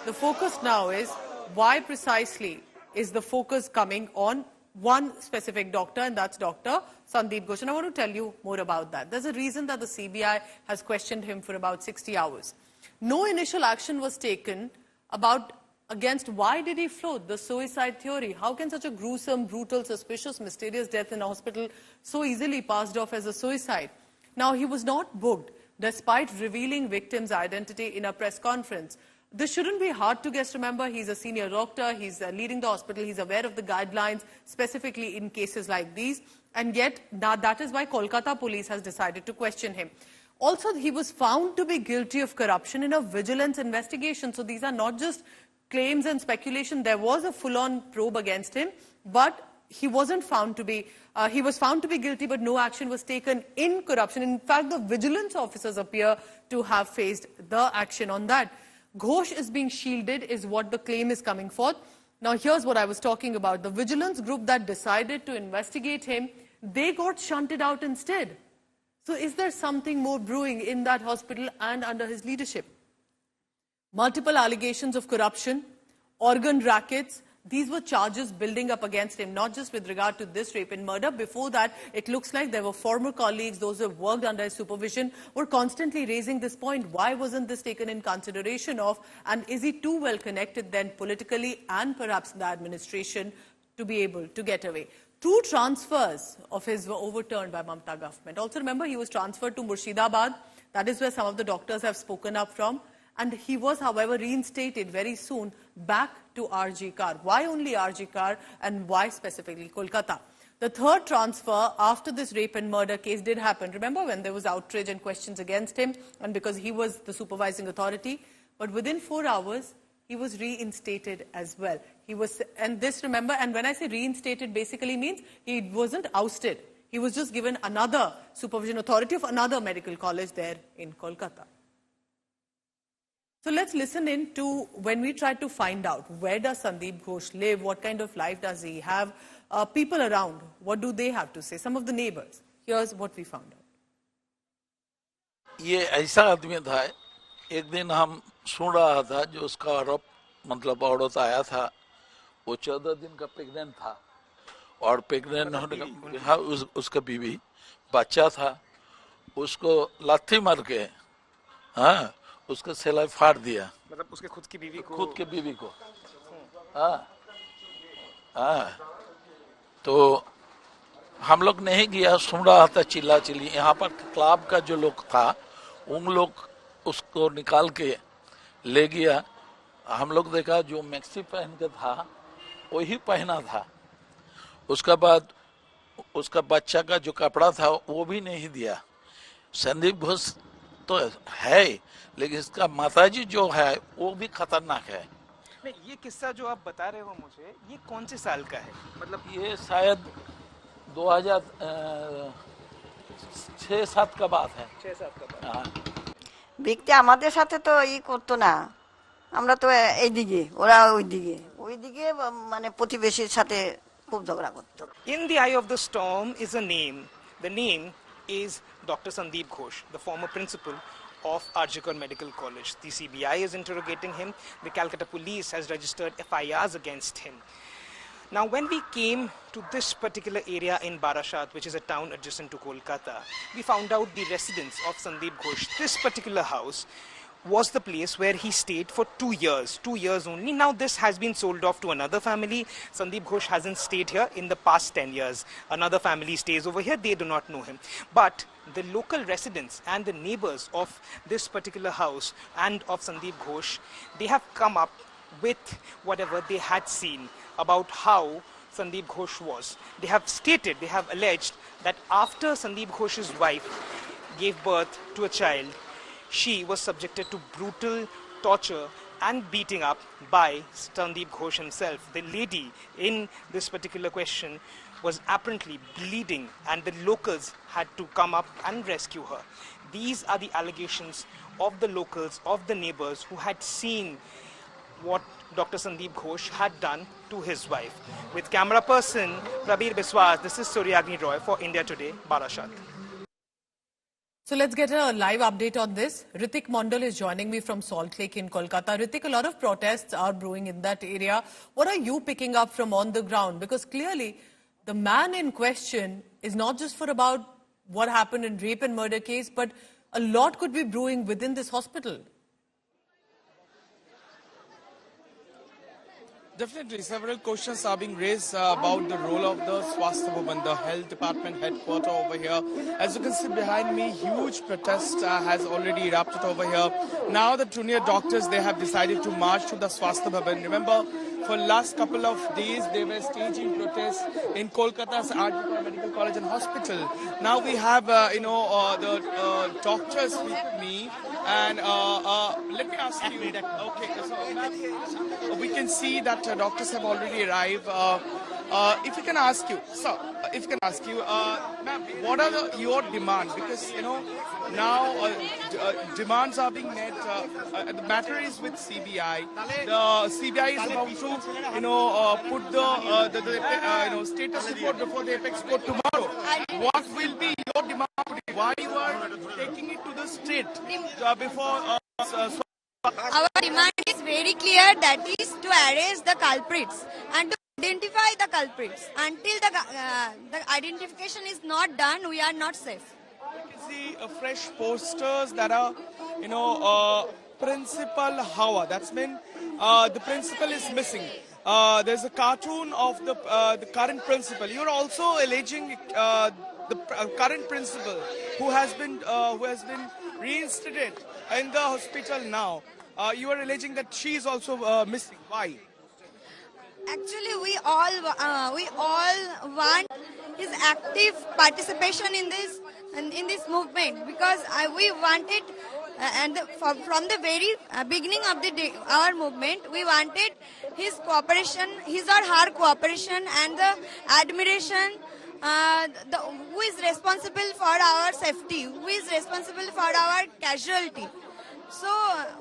The focus now is why precisely is the focus coming on one specific doctor, and that's Dr. Sandeep Ghosh. And I want to tell you more about that. There's a reason that the CBI has questioned him for about 60 hours. No initial action was taken against why did he float the suicide theory. How can such a gruesome, brutal, suspicious, mysterious death in a hospital so easily passed off as a suicide? Now, he was not booked despite revealing victim's identity in a press conference. This shouldn't be hard to guess. Remember, he's a senior doctor, he's leading the hospital, he's aware of the guidelines, specifically in cases like these. And yet, that is why Kolkata police has decided to question him. Also, he was found to be guilty of corruption in a vigilance investigation. So these are not just claims and speculation. There was a full-on probe against him, but he wasn't found to be, he was found to be guilty, but no action was taken in corruption. In fact, the vigilance officers appear to have faced the action on that. Ghosh is being shielded is what the claim is coming forth. Now, here's what I was talking about. The vigilance group that decided to investigate him, they got shunted out instead. So is there something more brewing in that hospital and under his leadership? Multiple allegations of corruption, organ rackets, these were charges building up against him, not just with regard to this rape and murder. Before that, it looks like there were former colleagues, those who have worked under his supervision, were constantly raising this point. Why wasn't this taken in consideration of? And is he too well connected then politically and perhaps in the administration to be able to get away? 2 transfers of his were overturned by Mamata government. Also remember, he was transferred to Murshidabad. That is where some of the doctors have spoken up from. And he was, however, reinstated very soon back to RG Kar. Why only RG Kar and why specifically Kolkata? The third transfer after this rape and murder case did happen. Remember when there was outrage and questions against him and because he was the supervising authority. But within 4 hours, he was reinstated as well. He was, and this, remember, and when I say reinstated, basically means he wasn't ousted. He was just given another supervision authority of another medical college there in Kolkata. So let's listen in to when we try to find out where does Sandeep Ghosh live, what kind of life does he have, people around, what do they have to say, some of the neighbors. Here's what we found out. ये ऐसा आदमी था, एक दिन हम सुन रहा था जो उसका आरोप मतलब औरत आया था, वो 14 दिन का प्रेग्नेंट था और प्रेग्नेंट होने का हाँ उसका बीवी बच्चा था, उसको लाठी मार के हाँ उसका सेलाई फाड़ दिया, मतलब उसके खुद की बीवी को हाँ तो हम लोग नहीं गया, सुन रहा था चिल्ला चिल्ली। यहाँ पर क्लब का जो लोग था उन लोग उसको निकाल के ले गया। हम लोग देखा जो मैक्सी पहन के था वही पहना था। उसका बाद उसका बच्चा का जो कपड़ा था वो भी नहीं दिया। संदीप घोष तो है लेकिन इसका माताजी जो है वो भी खतरनाक है। नहीं, ये किस्सा जो आप बता रहे हो मुझे, ये कौन से साल का है? मतलब ये शायद 2006-07 का बात है। 6-7 का बात। हाँ। ব্যক্তি আমাদের সাথে তো করতো না, আমরা তো এইদিকে ওরা ওইদিকে মানে প্রতিবেশীর সাথে খুব ঝগড়া করতো। In the eye of the storm is a name. The name is Dr. Sandeep Ghosh, the former principal of RG Kar Medical College. The CBI is interrogating him. The Calcutta police has registered FIRs against him. Now, when we came to this particular area in Barashat, which is a town adjacent to Kolkata, we found out the residence of Sandeep Ghosh. This particular house was the place where he stayed for 2 years only. Now this has been sold off to another family. Sandeep Ghosh hasn't stayed here in the past 10 years. Another family stays over here. They do not know him. But the local residents and the neighbors of this particular house and of Sandeep Ghosh, they have come up with whatever they had seen about how Sandeep Ghosh was. They have stated, they have alleged that after Sandeep Ghosh's wife gave birth to a child, she was subjected to brutal torture and beating up by Sandeep Ghosh himself. The lady in this particular question was apparently bleeding and the locals had to come up and rescue her. These are the allegations of the locals, of the neighbors who had seen what Dr. Sandeep Ghosh had done to his wife. With camera person Prabir Biswas, this is Suryagni Roy for India Today, Barashat. So let's get a live update on this. Ritik Mondal is joining me from Salt Lake in Kolkata. Ritik, a lot of protests are brewing in that area. What are you picking up from on the ground? Because clearly the man in question is not just for about what happened in rape and murder case, but a lot could be brewing within this hospital. Definitely, several questions are being raised about the role of the Swasthya Bhavan, the health department headquarters over here. As you can see behind me, huge protest has already erupted over here. Now the junior doctors, they have decided to march to the Swasthya Bhavan. Remember, for last couple of days, they were staging protests in Kolkata's RGK Medical College and Hospital. Now we have, the doctors with me. And let me ask you. Okay, so we can see that doctors have already arrived. If we can ask you, sir, ma'am, what are your demands? Because now demands are being met. The matter is with CBI. The CBI is about to, put the status report before the apex court tomorrow. What will be your demand today? Why you are taking it to the state before? Our demand is very clear, that is to arrest the culprits and to identify the culprits. Until the identification is not done, we are not safe. You can see fresh posters that are, Principal Hawa. That's mean the principal is missing. There's a cartoon of the current principal. You're also alleging the current principal who has been reinstated in the hospital now. You are alleging that she is also missing. Why? Actually, we all want his active participation in this movement, because we wanted, from the very beginning of our movement, we wanted his cooperation, his or her cooperation, and the admiration. Who is responsible for our safety? Who is responsible for our casualty? So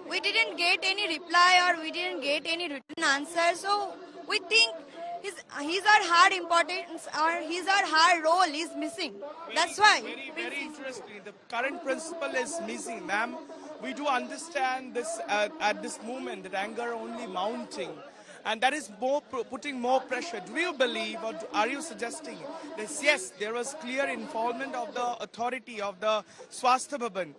we didn't get any reply, or we didn't get any written answer. So we think his or her importance, or his or her role is missing. That's why. Very interesting. The current principal is missing, ma'am. We do understand this at this moment, that anger only mounting. And that is putting more pressure. Do you believe, or are you suggesting that yes, there was clear involvement of the authority of the Swasthya Bhavan,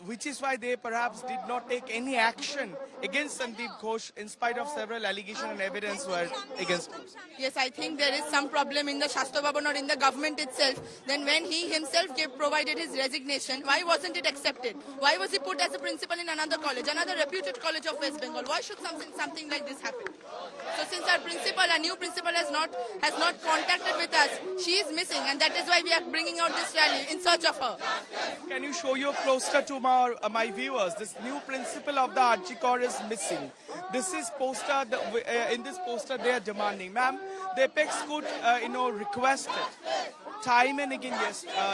which is why they perhaps did not take any action against Sandeep Ghosh in spite of several allegations and evidence were against him? Yes, I think there is some problem in the Swasthya Bhavan or in the government itself. Then when he himself provided his resignation, why wasn't it accepted? Why was he put as a principal in another college, another reputed college of West Bengal? Why should something like this happen? So since our principal, a new principal has not contacted with us, she is missing, and that is why we are bringing out this rally in search of her. Can you show your poster to my viewers? This new principal of the RGK is missing. This is poster. In this poster, they are demanding, ma'am, the apex court, requested time and again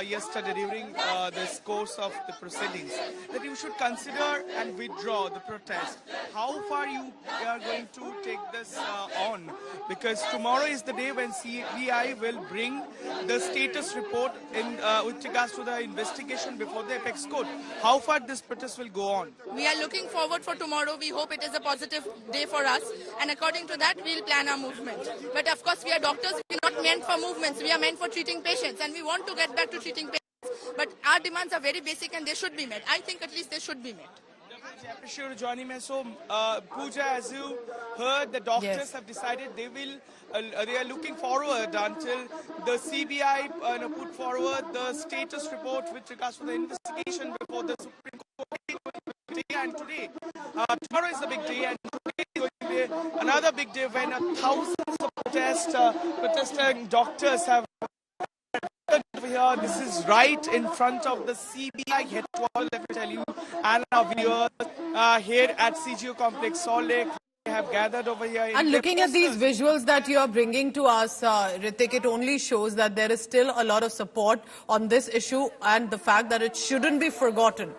yesterday during this course of the proceedings that you should consider and withdraw the protest. How far you are going to take this on? Because tomorrow is the day when CBI will bring the status report in with regards to the investigation before the apex court. How far this protest will go on? We are looking forward for tomorrow. We hope it is a positive day for us, and according to that, we'll plan our movement. But of course, we are doctors. We are not meant for movements. We are meant for treating patients, and we want to get back to treating patients. But our demands are very basic, and they should be met. I think at least they should be met. I appreciate you joining me. So, Pooja, as you heard, the doctors have decided they are looking forward until the CBI put forward the status report with regards to the investigation before the Supreme Court. And today, tomorrow is the big day, and today is going to be another big day when thousands of protesting doctors have over here. This is right in front of the CBI headquarters, let me tell you, and our viewers here at CGO Complex Salt Lake have gathered over here. And looking at these visuals that you are bringing to us, Ritik, it only shows that there is still a lot of support on this issue, and the fact that it shouldn't be forgotten,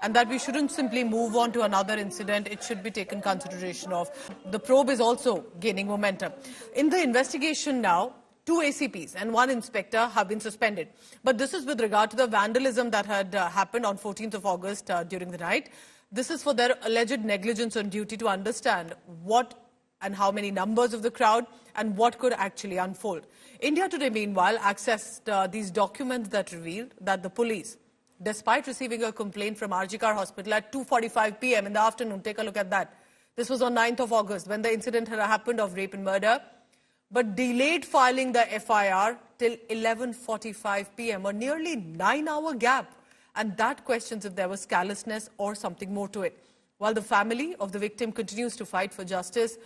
and that we shouldn't simply move on to another incident. It should be taken consideration of. The probe is also gaining momentum. In the investigation now, 2 ACPs and 1 inspector have been suspended. But this is with regard to the vandalism that had happened on 14th of August during the night. This is for their alleged negligence on duty to understand what and how many numbers of the crowd and what could actually unfold. India Today, meanwhile, accessed these documents that revealed that the police, despite receiving a complaint from RG Kar Hospital at 2:45 p.m. in the afternoon, take a look at that. This was on 9th of August when the incident had happened of rape and murder, but delayed filing the FIR till 11:45 p.m., a nearly 9-hour gap. And that questions if there was callousness or something more to it. While the family of the victim continues to fight for justice,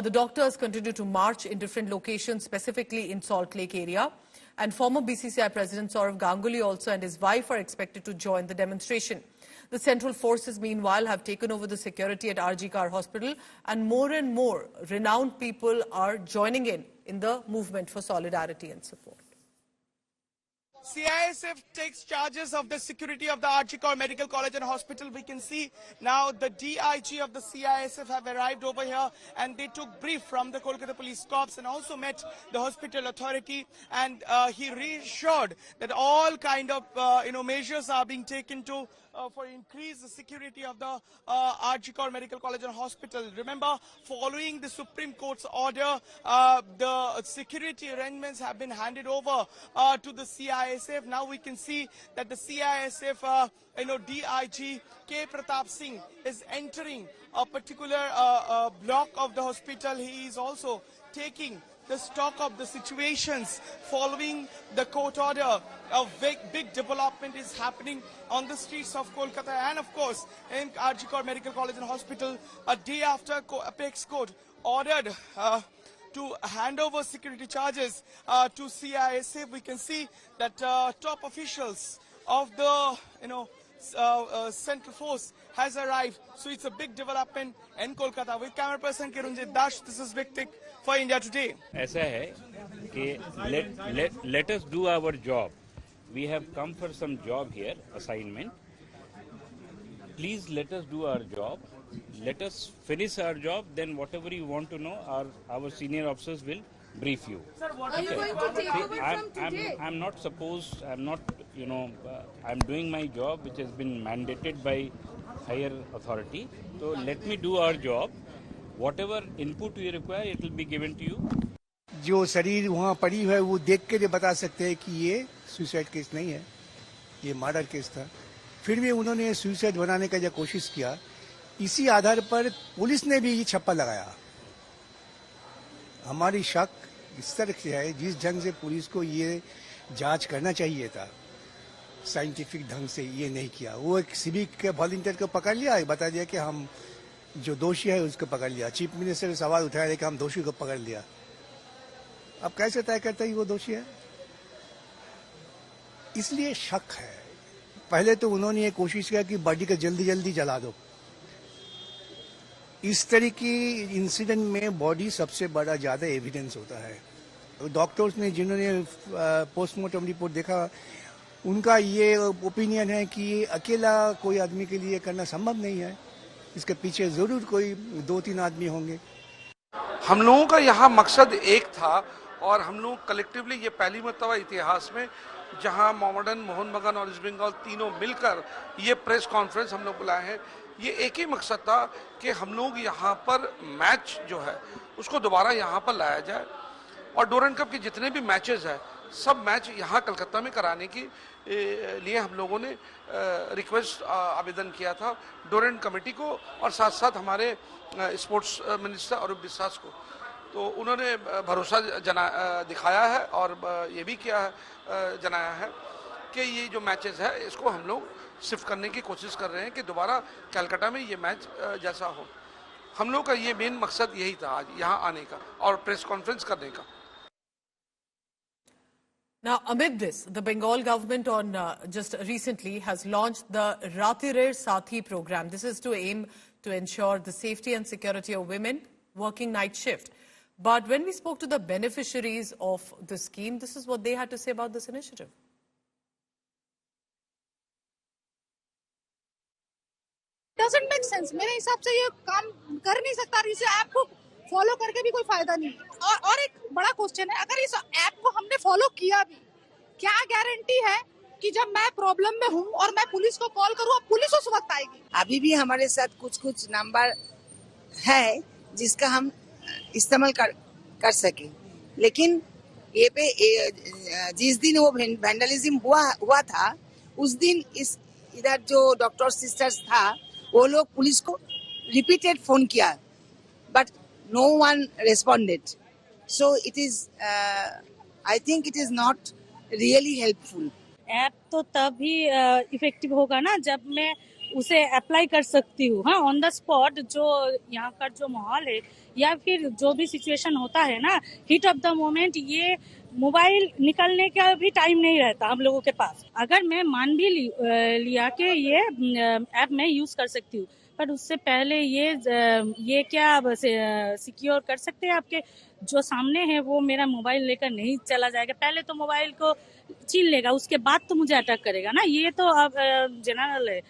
the doctors continue to march in different locations, specifically in Salt Lake area. And former BCCI President Saurav Ganguly also and his wife are expected to join the demonstration. The central forces, meanwhile, have taken over the security at RG Kar Hospital, and more renowned people are joining in the movement for solidarity and support. CISF takes charges of the security of the RG Kar Medical College and Hospital. We can see now the DIG of the CISF have arrived over here, and they took brief from the Kolkata Police Corps and also met the hospital authority, and he reassured that all kind of measures are being taken to for increase the security of the RG Kar Medical College and Hospital. Remember, following the Supreme Court's order, the security arrangements have been handed over to the CISF. Now we can see that the CISF, DIG K. Pratap Singh is entering a particular block of the hospital. He is also taking the stock of the situations following the court order. A big development is happening on the streets of Kolkata, and of course in RG Kar Medical College and Hospital, a day after Apex Court ordered to hand over security charges to CISF. We can see that top officials of the central force has arrived. So it's a big development in Kolkata. With camera person Kirunjit Dash, this is Viktik for India Today. ऐसा है कि let us do our job. We have come for some job here, assignment. Please let us do our job. Let us finish our job. Then whatever you want to know, our senior officers will brief you. Sir, what are you going to take over from today? I'm not supposed. I'm not. I'm doing my job, which has been mandated by higher authority. So let me do our job. Whatever input you require, it will be given to you. जो शरीर वहाँ पड़ी है वो देख के बता सकते हैं कि ये सुसाइड केस नहीं है, ये मर्डर केस था. फिर भी उन्होंने सुसाइड बनाने का जो कोशिश किया, इसी आधार पर पुलिस ने भी ये छप्पा लगाया. हमारी शक इस तरह से है, जिस ढंग से पुलिस को ये जांच करना चाहिए था, साइंटिफिक ढंग से ये नहीं किया. वो एक सिविक के वॉलंटियर को पकड़ लिया, बता दिया कि हम जो दोषी है उसको पकड़ लिया. चीफ मिनिस्टर ने सवाल उठाया कि हम दोषी को पकड़ लिया. अब कैसे तय करते हैं वो दोषी है? इसलिए शक है. पहले तो उन्होंने ये कोशिश किया कि बॉडी को जल्दी जल्दी जला दो. इस तरह की इंसिडेंट में बॉडी सबसे बड़ा ज्यादा एविडेंस होता है. डॉक्टर्स ने जिन्होंने पोस्टमार्टम रिपोर्ट देखा, उनका ये ओपिनियन है कि अकेला कोई आदमी के लिए करना संभव नहीं है. इसके पीछे जरूर कोई 2-3 आदमी होंगे. हम लोगों का यहाँ मकसद एक था, और हम लोग कलेक्टिवली ये पहली मर्तबा इतिहास में जहाँ मोहम्मडन, मोहन बगान और ईस्ट बंगाल तीनों मिलकर ये प्रेस कॉन्फ्रेंस हम लोग बुलाए हैं. ये एक ही मकसद था कि हम लोग यहाँ पर मैच जो है उसको दोबारा यहाँ पर लाया जाए, और डोरेंट कप के जितने भी मैचेस हैं सब मैच यहाँ कलकत्ता में कराने के लिए हम लोगों ने रिक्वेस्ट आवेदन किया था डोरेंट कमेटी को, और साथ साथ हमारे स्पोर्ट्स मिनिस्टर अरूप बिस्वास को. तो उन्होंने भरोसा दिखाया है और ये भी जनाया है कि ये जो मैचेस है इसको हम लोग शिफ्ट करने की कोशिश कर रहे हैं कि दोबारा कलकत्ता में ये मैच जैसा हो. हम लोग का ये मेन मकसद यही था आज यहाँ आने का और प्रेस कॉन्फ्रेंस करने का. Now, amid this, the Bengal government just recently has launched the Ratirer Sathi program. This is to aim to ensure the safety and security of women working night shift. But when we spoke to the beneficiaries of the scheme, this is what they had to say about this initiative. Doesn't make sense. मेरे हिसाब से ये काम कर नहीं सकता. इसे आपको फॉलो करके भी कोई फायदा नहीं है। और एक बड़ा क्वेश्चन है, अगर इस ऐप को हमने फॉलो किया भी, क्या गारंटी है कि जब मैं प्रॉब्लम में हूँ और मैं पुलिस को कॉल करूँ, पुलिस उस वक्त आएगी? अभी भी हमारे साथ कुछ कुछ नंबर है जिसका हम इस्तेमाल कर सके, लेकिन ये पे जिस दिन वो वैंडलिज्म हुआ था, उस दिन इधर जो डॉक्टर सिस्टर्स था, वो लोग पुलिस को रिपीटेड फोन किया, but no one responded. So it is I think it is not really helpful. App तो तभी इफेक्टिव होगा ना जब मैं उसे अप्लाई कर सकती हूँ, हाँ, ऑन द स्पॉट. जो यहाँ का जो माहौल है या फिर जो भी सिचुएशन होता है ना, हिट ऑफ द मोमेंट, ये मोबाइल निकलने का भी टाइम नहीं रहता हम लोगों के पास. अगर मैं मान भी लिया कि ये ऐप मैं यूज कर सकती हूँ, पर उससे पहले ये क्या सिक्योर कर सकते हैं आपके जो सामने है वो मेरा मोबाइल लेकर नहीं चला जाएगा? पहले तो मोबाइल को छीन लेगा, उसके बाद तो मुझे अटैक करेगा ना. ये तो अब जनरल है.